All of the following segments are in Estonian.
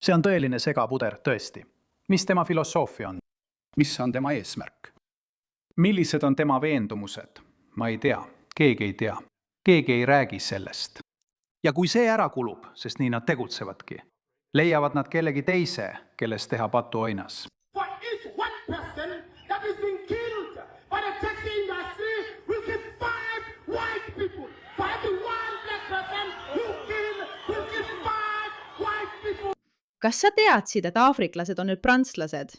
See on tõeline segapuder, tõesti. Mis tema filosoofia on? Mis on tema eesmärk? Millised on tema veendumused? Ma ei tea. Keegi ei tea. Keegi ei räägi sellest. Ja kui see ära kulub, sest nii nad tegutsevadki, leiavad nad kellegi teise, kellest teha patuoinas. For each one person that is being killed by the taxi industry, we give 5 white people. For every one black person who kill, we give 5 white people. Kas sa teadsid, et aafriklased on nüüd prantslased?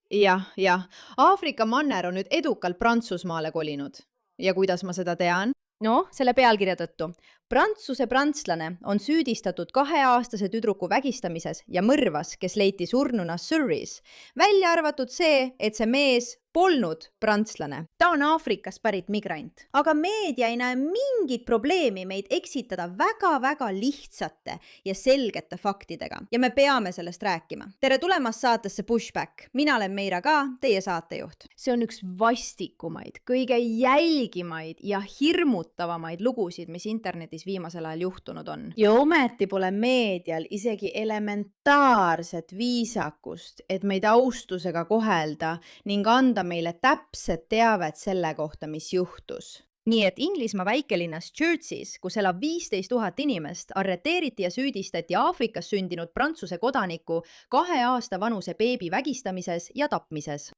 Jah. Aafrika manner on nüüd edukalt Prantsusmaale kolinud. Ja kuidas ma seda tean? No, selle pealkirja tõttu. Prantsuse prantslane on süüdistatud 2-aastase tüdruku vägistamises ja mõrvas, kes leiti surnuna Surrey's. Välja arvatud see, et see mees polnud prantslane. Ta on Aafrikast pärit migrant. Aga meedia ei näe mingit probleemi meid eksitada väga-väga lihtsate ja selgete faktidega. Ja me peame sellest rääkima. Tere tulemast saatesse Pushback. Mina olen Meira ka, teie saatejuht. See on üks vastikumaid, kõige jälgimaid ja hirmutavamaid lugusid, mis internetis viimasel ajal juhtunud on. Ja ometi pole meedial isegi elementaarset viisakust, et meid austusega kohelda ning anda meile täpset teavet selle kohta, mis juhtus. Nii et Inglismaa väikelinnas Churchis, kus elab 15 000 inimest, arreteeriti ja süüdistati Aafrikas sündinud Prantsuse kodaniku 2 aasta vanuse beebi vägistamises ja tapmises.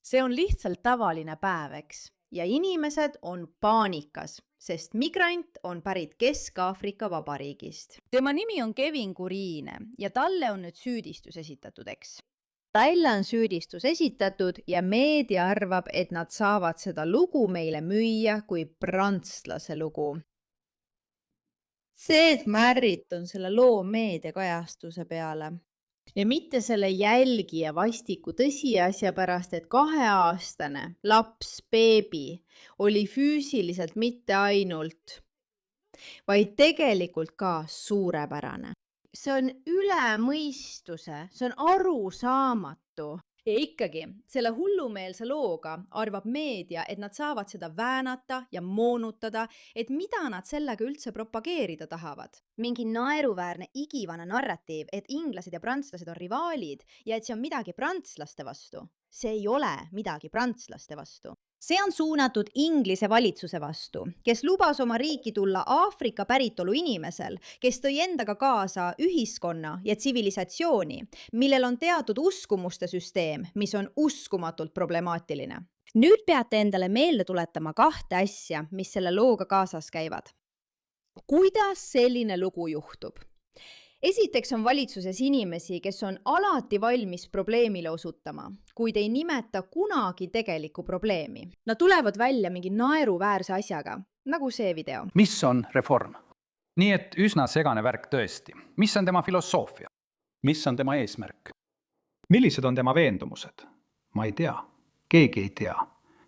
See on lihtsalt tavaline päev, eks? Ja inimesed on paanikas, sest migrant on pärit Kesk-Aafrika Vabariigist. Tema nimi on Kevin Kuriine ja talle on nüüd süüdistus esitatud, eks? Talle on süüdistus esitatud ja meedia arvab, et nad saavad seda lugu meile müüa kui prantslase lugu. See, et ma ärritun selle loo meediakajastuse peale. Ja mitte selle jälgija vastiku tõsiasja pärast, et 2-aastane laps, beebi, oli füüsiliselt mitte ainult, vaid tegelikult ka suurepärane. See on üle mõistuse, see on arusaamatu. Ja ikkagi, selle hullumeelse looga arvab meedia, et nad saavad seda väänata ja moonutada, et mida nad sellega üldse propageerida tahavad. Mingi naeruväärne igivana narratiiv, et inglased ja prantslased on rivaalid ja et see on midagi prantslaste vastu. See ei ole midagi prantslaste vastu. See on suunatud Inglise valitsuse vastu, kes lubas oma riiki tulla Aafrika päritolu inimesel, kes tõi endaga kaasa ühiskonna ja tsivilisatsiooni, millel on teatud uskumuste süsteem, mis on uskumatult problemaatiline. Nüüd peate endale meelde tuletama 2 asja, mis selle looga kaasas käivad. Kuidas selline lugu juhtub? Esiteks on valitsuses inimesi, kes on alati valmis probleemile osutama, kuid ei nimeta kunagi tegelikku probleemi. Nad tulevad välja mingi naeruväärse asjaga, nagu see video. Mis on reform? Nii et üsna segane värk tõesti. Mis on tema filosoofia? Mis on tema eesmärk? Millised on tema veendumused? Ma ei tea. Keegi ei tea.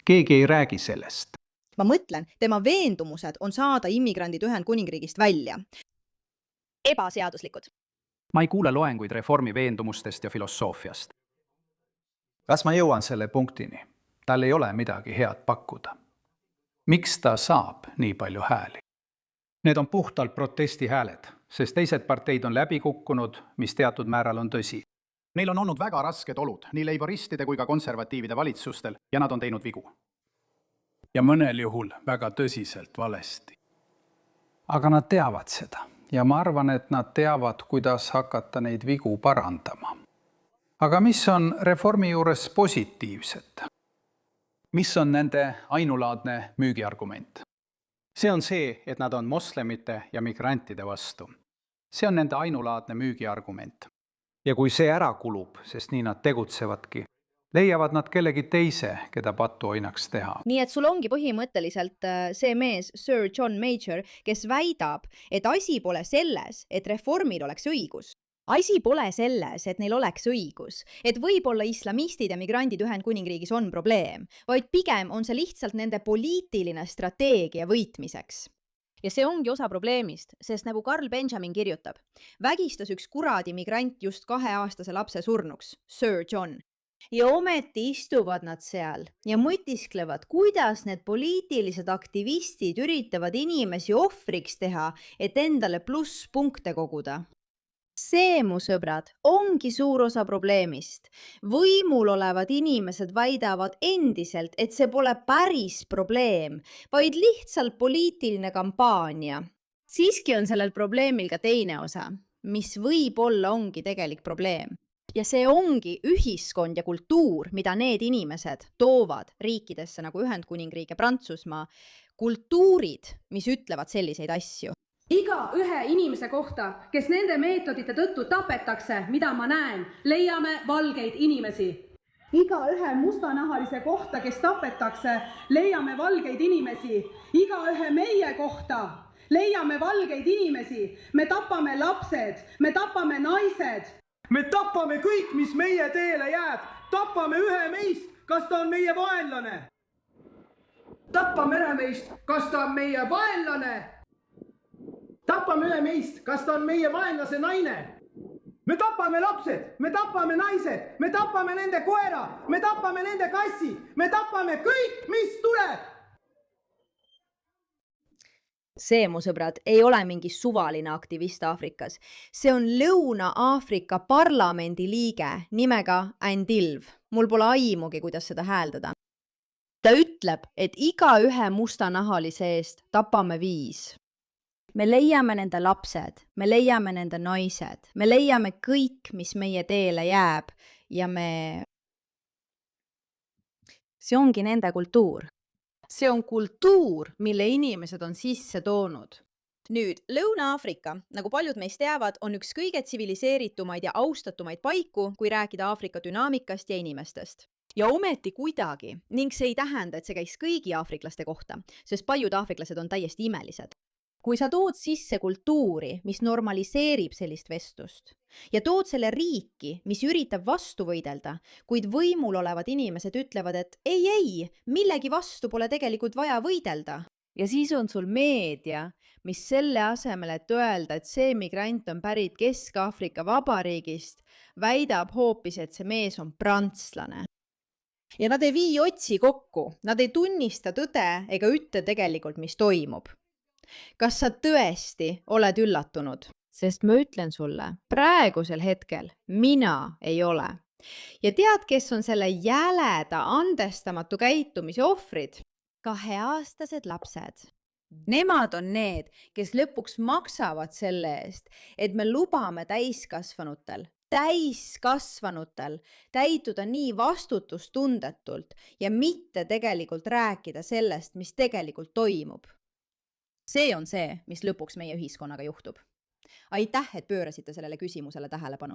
Keegi ei räägi sellest. Ma mõtlen, tema veendumused on saada immigrandid Ühendkuningriigist välja. Ebaseaduslikud. Ma ei kuule loenguid reformi veendumustest ja filosoofiast. Kas ma jõuan selle punktini? Tal ei ole midagi head pakkuda. Miks ta saab nii palju hääli? Need on puhtalt protestihääled, sest teised parteid on läbi kukkunud, mis teatud määral on tõsi. Neil on olnud väga rasked olud, nii leiboristide kui ka konservatiivide valitsustel, ja nad on teinud vigu. Ja mõnel juhul väga tõsiselt valesti. Aga nad teavad seda. Ja ma arvan, et nad teavad, kuidas hakata neid vigu parandama. Aga mis on reformi juures positiivset? Mis on nende ainulaadne müügiargument? See on see, et nad on moslemite ja migrantide vastu. See on nende ainulaadne müügiargument. Ja kui see ära kulub, sest nii nad tegutsevadki, leiavad nad kellegi teise, keda patuoinaks teha. Nii et sul ongi põhimõtteliselt see mees, Sir John Major, kes väidab, et asi pole selles, et reformil oleks õigus. Asi pole selles, et neil oleks õigus, et võib-olla islamistid ja migrandid Ühendkuningriigis on probleem, vaid pigem on see lihtsalt nende poliitiline strateegia võitmiseks. Ja see ongi osa probleemist, sest nagu Carl Benjamin kirjutab, vägistas üks kuradi migrant just 2-aastase lapse surnuks, Sir John. Ja ometi istuvad nad seal ja mõtisklevad, kuidas need poliitilised aktivistid üritavad inimesi ohvriks teha, et endale plusspunkte koguda. see, mu sõbrad, ongi suur osa probleemist. Võimul olevad inimesed väidavad endiselt, et see pole päris probleem, vaid lihtsalt poliitiline kampaania. Siiski on sellel probleemil ka teine osa, mis võib-olla ongi tegelik probleem. Ja see ongi ühiskond ja kultuur, mida need inimesed toovad riikidesse nagu Ühendkuningriik ja Prantsusmaa, kultuurid, mis ütlevad selliseid asju. Iga ühe inimese kohta, kes nende meetodite tõttu tapetakse, mida ma näen, leiame valgeid inimesi. Iga ühe mustanahalise kohta, kes tapetakse, leiame valgeid inimesi. Iga ühe meie kohta leiame valgeid inimesi. Me tapame lapsed, me tapame naised. Me tapame kõik, mis meie teele jääb. Tapame ühe meist, kas ta on meie vaenlane. Tapame ühe meist, kas ta on meie vaenlane. Tapame ühe meist, kas ta on meie vaenlase naine. Me tapame lapsed, me tapame naised, me tapame nende koera, me tapame nende kassi, me tapame kõik, mis tuleb. See, mu sõbrad, ei ole mingi suvaline aktivist Aafrikas. See on Lõuna-Aafrika parlamendi liige nimega Andilv. Mul pole aimugi, kuidas seda hääldada. Ta ütleb, et iga ühe mustanahalise eest tapame 5. Me leiame nende lapsed, me leiame nende naised, me leiame kõik, mis meie teele jääb ja See ongi nende kultuur. See on kultuur, mille inimesed on sisse toonud. Nüüd, Lõuna-Aafrika, nagu paljud meist teavad, on üks kõige tsiviliseeritumaid ja austatumaid paiku, kui rääkida Aafrika dünaamikast ja inimestest. Ja ometi kuidagi, ning see ei tähenda, et see käis kõigi aafriklaste kohta, sest paljud aafriklased on täiesti imelised. Kui sa tood sisse kultuuri, mis normaliseerib sellist vestlust ja tood selle riiki, mis üritab vastu võidelda, kuid võimul olevad inimesed ütlevad, et ei, millegi vastu pole tegelikult vaja võidelda. Ja siis on sul meedia, mis selle asemel, et öelda, et see migrant on pärit Kesk-Aafrika Vabariigist, väidab hoopis, et see mees on prantslane. Ja nad ei vii otsi kokku, nad ei tunnista tõde ega ütle tegelikult, mis toimub. Kas sa tõesti oled üllatunud? Sest ma ütlen sulle, praegusel hetkel mina ei ole. Ja tead, kes on selle jäleda andestamatu käitumise ohvrid? 2-aastased lapsed. Nemad on need, kes lõpuks maksavad selle eest, et me lubame täiskasvanutel täituda nii vastutustundetult ja mitte tegelikult rääkida sellest, mis tegelikult toimub. See on see, mis lõpuks meie ühiskonnaga juhtub. Aitäh, et pöörasite sellele küsimusele tähelepanu.